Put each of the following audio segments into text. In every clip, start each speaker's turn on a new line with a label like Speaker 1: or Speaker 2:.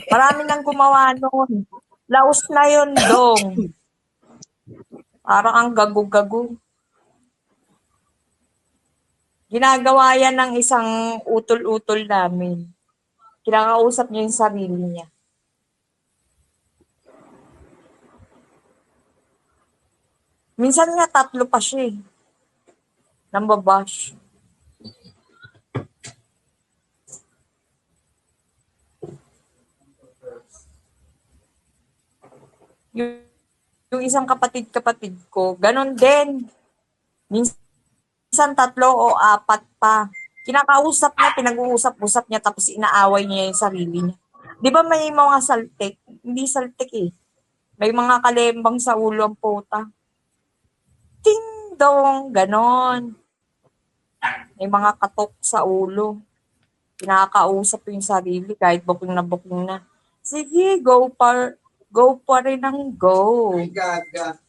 Speaker 1: Marami nang gumawa nun. Laos na yun, dong. Parang ang gago-gago. Ginagawa yan ng isang utol-utol namin. Kinakausap niya yung sarili niya. Minsan nga 3 pa siya eh. Nambabash. Yung, yung isang kapatid-kapatid ko, ganon din. Minsan 3 o 4 pa. Kinakausap niya, pinag-uusap-usap niya, tapos inaaway niya yung sarili niya. Di ba may mga saltik? Hindi saltik eh. May mga kalembang sa ulo ang puta. Ting dong, ganon. May mga katok sa ulo. Kinakausap yung sarili kahit booking na. Sige, go pa rin ang go.
Speaker 2: Gaga.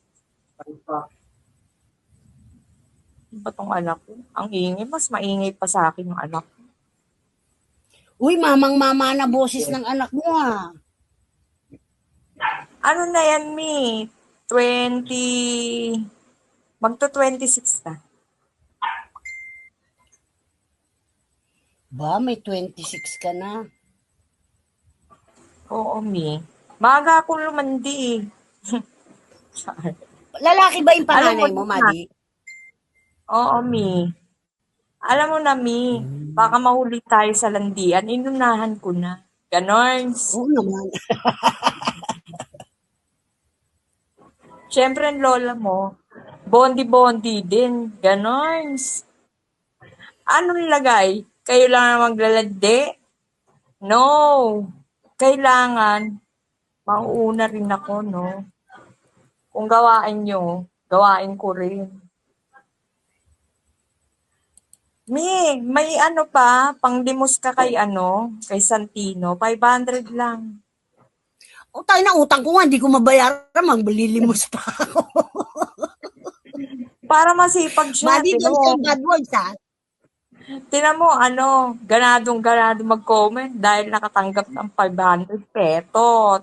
Speaker 1: Ba tong anak ko? Ang ingay, mas maingay pa sa akin yung anak ko.
Speaker 3: Uy, mamang-mama na boses ng anak mo ah.
Speaker 1: Ano na yan, Mi? 20... Magto-26 na.
Speaker 3: Ba, may 26 ka na.
Speaker 1: Oo, Mi. Maaga ako lumandi eh.
Speaker 3: Lalaki ba yung
Speaker 1: Alam mo
Speaker 3: panganay mo,
Speaker 1: na.
Speaker 3: Madi?
Speaker 1: Oo, Mi. Alam mo na, Mi. Baka mahuli tayo sa landian. Inunahan ko na. Ganorns.
Speaker 3: Oo naman.
Speaker 1: Siyempre, ang lola mo, bondi-bondi din. Ganorns. Anong lagay? Kayo lang ang maglalandi? No. Kailangan, mauuna rin ako, no? Kung gawain nyo, gawain ko rin. May ano pa, panglimos ka kay kay Santino, 500 lang.
Speaker 3: O tayo na utang ko nga, hindi ko mabayaran, maglilimos pa ako.
Speaker 1: Para masipag siya,
Speaker 3: Madi, don't say bad words ha.
Speaker 1: tinan mo, ganadong-ganado mag-comment dahil nakatanggap ng 500 pesos.